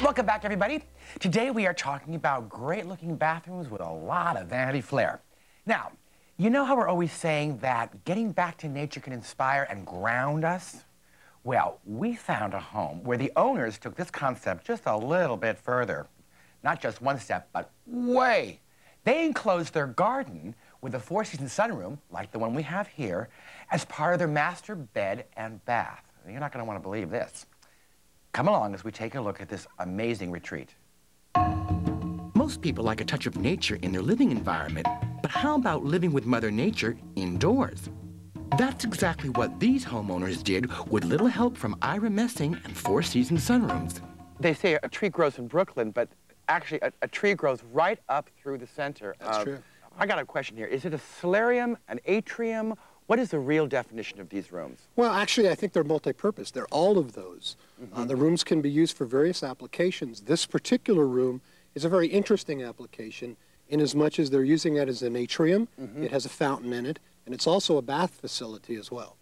Welcome back, everybody. Today we are talking about great-looking bathrooms with a lot of vanity flair. Now, you know how we're always saying that getting back to nature can inspire and ground us? Well, we found a home where the owners took this concept just a little bit further. Not just one step, but way. They enclosed their garden with a four-season sunroom, like the one we have here, as part of their master bed and bath. You're not going to want to believe this. Come along as we take a look at this amazing retreat. Most people like a touch of nature in their living environment, but how about living with Mother Nature indoors? That's exactly what these homeowners did with little help from Ira Messing and Four Seasons Sunrooms. They say a tree grows in Brooklyn, but actually a tree grows right up through the center. That's true. I got a question here. Is it a solarium, an atrium? What is the real definition of these rooms? Well, actually, I think they're multi-purpose. They're all of those. The rooms can be used for various applications. This particular room is a very interesting application in as much as they're using it as an atrium. It has a fountain in it, and it's also a bath facility as well.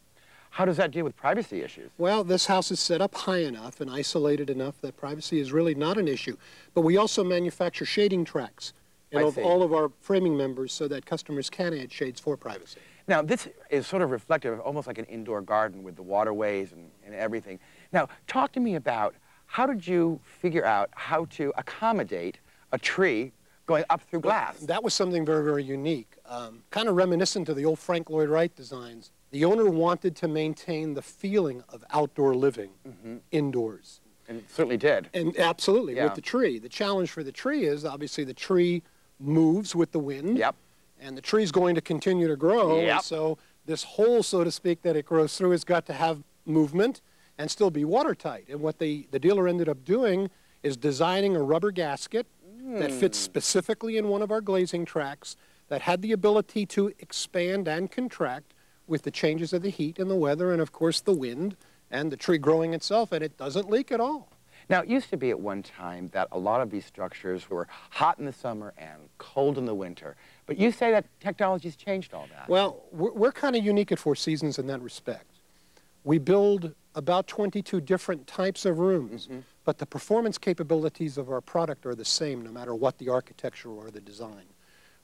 How does that deal with privacy issues? Well, this house is set up high enough and isolated enough that privacy is really not an issue. But we also manufacture shading tracks in all of our framing members so that customers can add shades for privacy. Now, this is sort of reflective of almost like an indoor garden with the waterways and everything. Now, talk to me about how did you figure out how to accommodate a tree going up through glass? Well, that was something very, very unique, kind of reminiscent of the old Frank Lloyd Wright designs. The owner wanted to maintain the feeling of outdoor living indoors. And it certainly did. And absolutely, with the tree. The challenge for the tree is, obviously, the tree moves with the wind. Yep. And the tree's going to continue to grow. Yep. And so this hole, so to speak, that it grows through has got to have movement and still be watertight. And what the dealer ended up doing is designing a rubber gasket that fits specifically in one of our glazing tracks that had the ability to expand and contract with the changes of the heat and the weather and, of course, the wind and the tree growing itself, and it doesn't leak at all. Now, it used to be at one time that a lot of these structures were hot in the summer and cold in the winter. But you say that technology's changed all that. Well, we're kind of unique at Four Seasons in that respect. We build about 22 different types of rooms, but the performance capabilities of our product are the same no matter what the architecture or the design.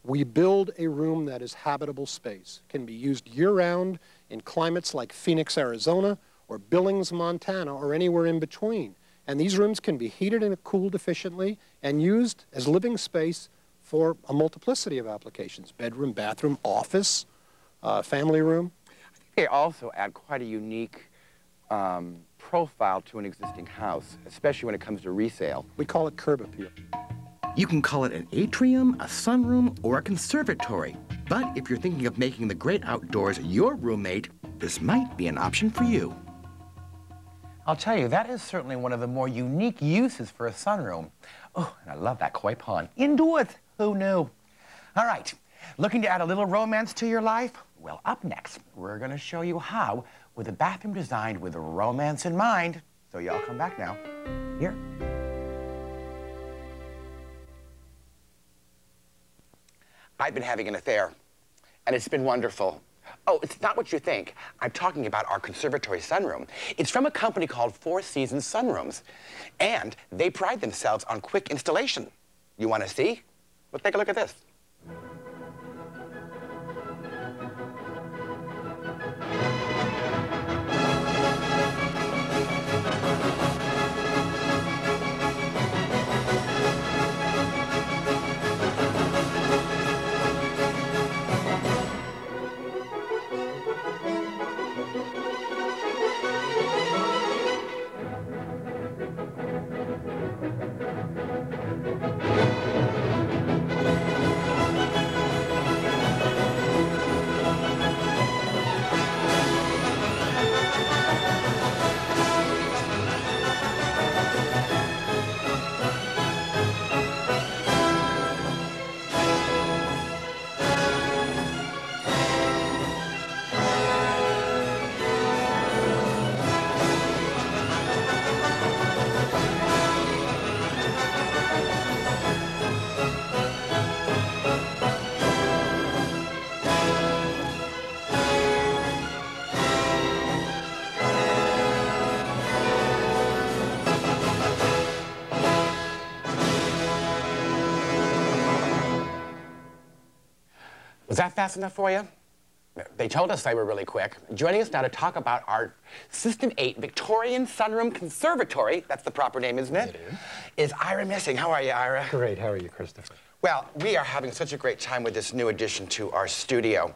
We build a room that is habitable space, can be used year-round in climates like Phoenix, Arizona, or Billings, Montana, or anywhere in between. And these rooms can be heated and cooled efficiently and used as living space for a multiplicity of applications: bedroom, bathroom, office, family room. I think they also add quite a unique profile to an existing house, especially when it comes to resale. We call it curb appeal. You can call it an atrium, a sunroom, or a conservatory. But if you're thinking of making the great outdoors your roommate, this might be an option for you. I'll tell you, that is certainly one of the more unique uses for a sunroom. Oh, and I love that koi pond. Indoors, who knew? All right, looking to add a little romance to your life? Well, up next, we're going to show you how with a bathroom designed with romance in mind. So y'all come back now. Here. I've been having an affair, and it's been wonderful. Oh, it's not what you think. I'm talking about our conservatory sunroom. It's from a company called Four Seasons Sunrooms, and they pride themselves on quick installation. You want to see? Well, take a look at this. Was that fast enough for you? They told us they were really quick. Joining us now to talk about our System 8 Victorian Sunroom Conservatory, that's the proper name, isn't it? It is Ira Missing. How are you, Ira? Great. How are you, Christopher? Well, we are having such a great time with this new addition to our studio.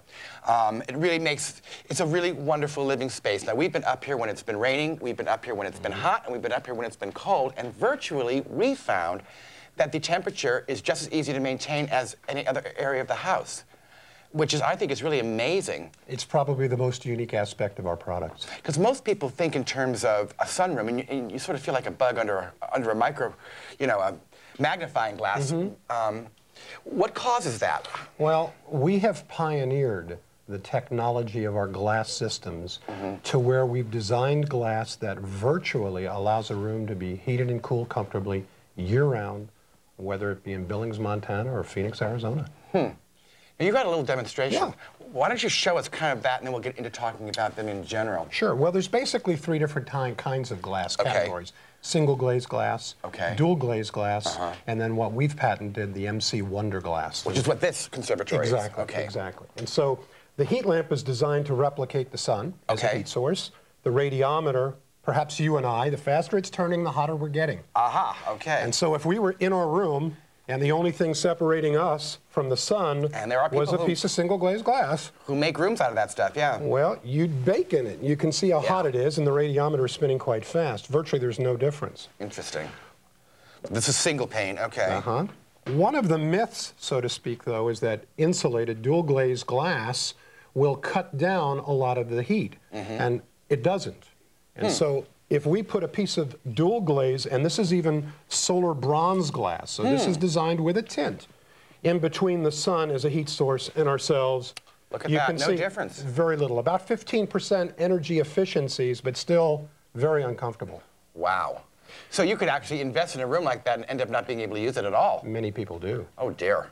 It's a really wonderful living space. Now, we've been up here when it's been raining, we've been up here when it's been hot, and we've been up here when it's been cold, and virtually we found that the temperature is just as easy to maintain as any other area of the house, which I think is really amazing. It's probably the most unique aspect of our products. Because most people think in terms of a sunroom, and you sort of feel like a bug under a micro, a magnifying glass. What causes that? Well, we have pioneered the technology of our glass systems to where we've designed glass that virtually allows a room to be heated and cooled comfortably year-round, whether it be in Billings, Montana, or Phoenix, Arizona. Now, you got a little demonstration. Yeah. Why don't you show us kind of that, and then we'll get into talking about them in general. Sure. Well, there's basically three different kinds of glass categories. Single glazed glass, dual glazed glass, and then what we've patented, the MC Wonder Glass. Which is what this conservatory is. Exactly. And so the heat lamp is designed to replicate the sun as a heat source. The radiometer, perhaps you and I, the faster it's turning, the hotter we're getting. And so if we were in our room, and the only thing separating us from the sun was a piece of single glazed glass. Who make rooms out of that stuff, yeah. Well, you'd bake in it. You can see how hot it is, and the radiometer is spinning quite fast. Virtually, there's no difference. Interesting. This is single pane, One of the myths, so to speak, though, is that insulated dual glazed glass will cut down a lot of the heat, and it doesn't. And so if we put a piece of dual glaze, and this is even solar bronze glass, so this is designed with a tint, in between the sun as a heat source and ourselves, look at you that, can no see difference. Very little, about 15% energy efficiencies, but still very uncomfortable. Wow. So you could actually invest in a room like that and end up not being able to use it at all. Many people do. Oh, dear.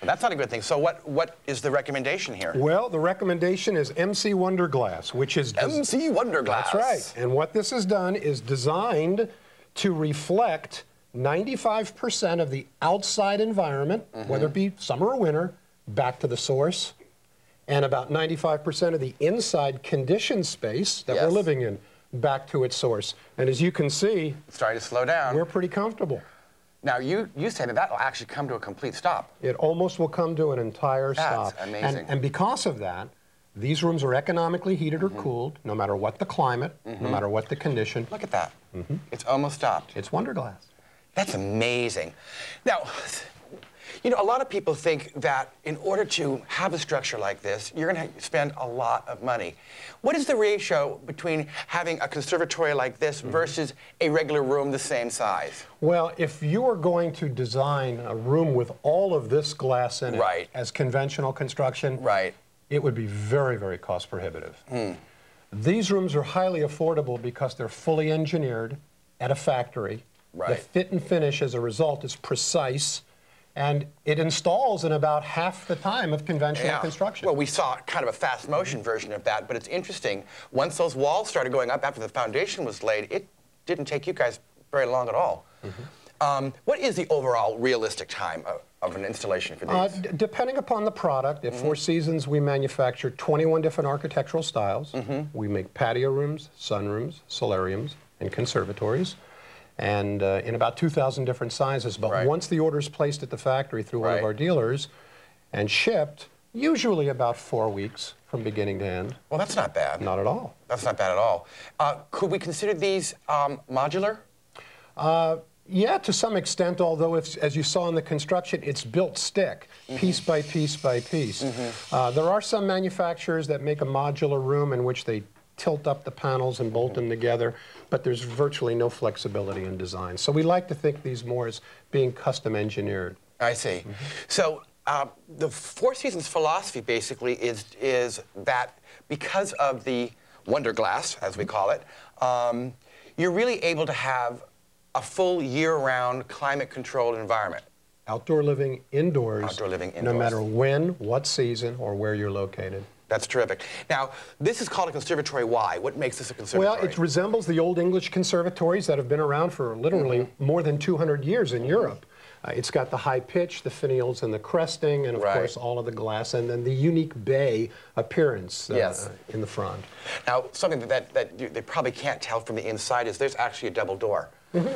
Well, that's not a good thing. So what is the recommendation here? Well, the recommendation is MC Wonder Glass, which is... MC Wonder Glass. That's right. And what this has done is designed to reflect 95% of the outside environment, whether it be summer or winter, back to the source, and about 95% of the inside conditioned space that we're living in back to its source. And as you can see... It's starting to slow down. We're pretty comfortable. Now, you say that will actually come to a complete stop. It almost will come to an entire stop. That's amazing. And because of that, these rooms are economically heated or cooled, no matter what the climate, no matter what the condition. Look at that. It's almost stopped. It's Wonder Glass. That's amazing. Now, a lot of people think that in order to have a structure like this, you're going to spend a lot of money. What is the ratio between having a conservatory like this versus a regular room the same size? Well, if you are going to design a room with all of this glass in it as conventional construction, it would be very, very cost prohibitive. These rooms are highly affordable because they're fully engineered at a factory. The fit and finish as a result is precise. And it installs in about half the time of conventional construction. Well, we saw kind of a fast motion version of that, but it's interesting. Once those walls started going up after the foundation was laid, it didn't take you guys very long at all. What is the overall realistic time of an installation for these? Depending upon the product, at Four Seasons we manufacture 21 different architectural styles. We make patio rooms, sunrooms, solariums, and conservatories. And in about 2,000 different sizes. But once the order is placed at the factory through one of our dealers and shipped, usually about 4 weeks from beginning to end. Well, that's not bad. Not at all. That's not bad at all. Could we consider these modular? Yeah, to some extent, although as you saw in the construction, it's built stick, piece by piece by piece. There are some manufacturers that make a modular room in which they tilt up the panels and bolt them together, but there's virtually no flexibility in design. So we like to think these more as being custom engineered. I see. So the Four Seasons philosophy basically is that because of the Wonder Glass, as we call it, you're really able to have a full year-round climate-controlled environment. Outdoor living indoors, no matter when, what season, or where you're located. That's terrific. Now, this is called a conservatory. Why? What makes this a conservatory? Well, it resembles the old English conservatories that have been around for literally more than 200 years in Europe. It's got the high pitch, the finials, and the cresting, and of course all of the glass, and then the unique bay appearance in the front. Now, something that they probably can't tell from the inside is there's actually a double door.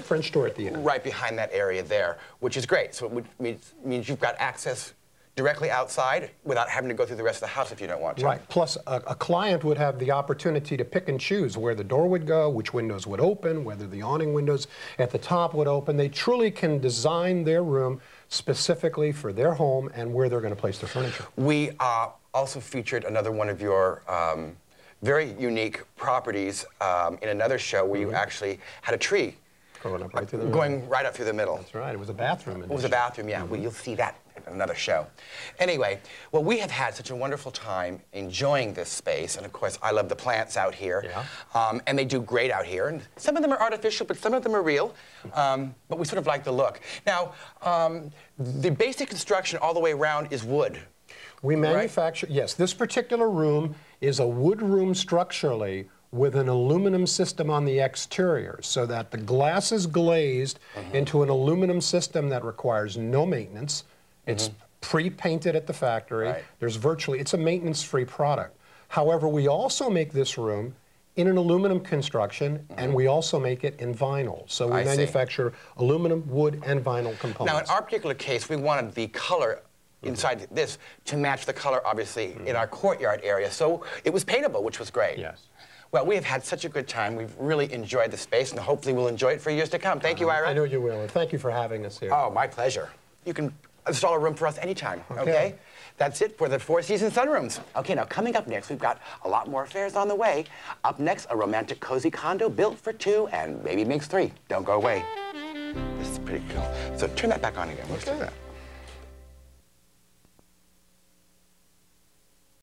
French door at the end. Right behind that area there, which is great. So it means you've got access directly outside without having to go through the rest of the house if you don't want to. Right. Plus, a client would have the opportunity to pick and choose where the door would go, which windows would open, whether the awning windows at the top would open. They truly can design their room specifically for their home and where they're going to place their furniture. We also featured another one of your very unique properties in another show where you actually had a tree going right up through the middle. That's right. It was a bathroom. It was a bathroom, yeah. Well, you'll see that in another show. Anyway, well, we have had such a wonderful time enjoying this space, and of course, I love the plants out here. Yeah. And they do great out here. And some of them are artificial, but some of them are real. But we sort of like the look. Now, the basic construction all the way around is wood. We manufacture, yes, this particular room is a wood room structurally with an aluminum system on the exterior so that the glass is glazed into an aluminum system that requires no maintenance. It's pre-painted at the factory. There's virtually, it's a maintenance-free product. However, we also make this room in an aluminum construction, and we also make it in vinyl. So we manufacture aluminum, wood, and vinyl components. Now, in our particular case, we wanted the color inside this to match the color, obviously, in our courtyard area. So it was paintable, which was great. Yes. Well, we have had such a good time. We've really enjoyed the space, and hopefully we'll enjoy it for years to come. Thank you, Ira. I know you will, and thank you for having us here. Oh, my pleasure. You can install a room for us anytime, okay? That's it for the Four Seasons sunrooms. Okay, now coming up next, we've got a lot more affairs on the way. Up next, a romantic, cozy condo built for two and maybe makes three. Don't go away. This is pretty cool. So turn that back on again. Let's do that.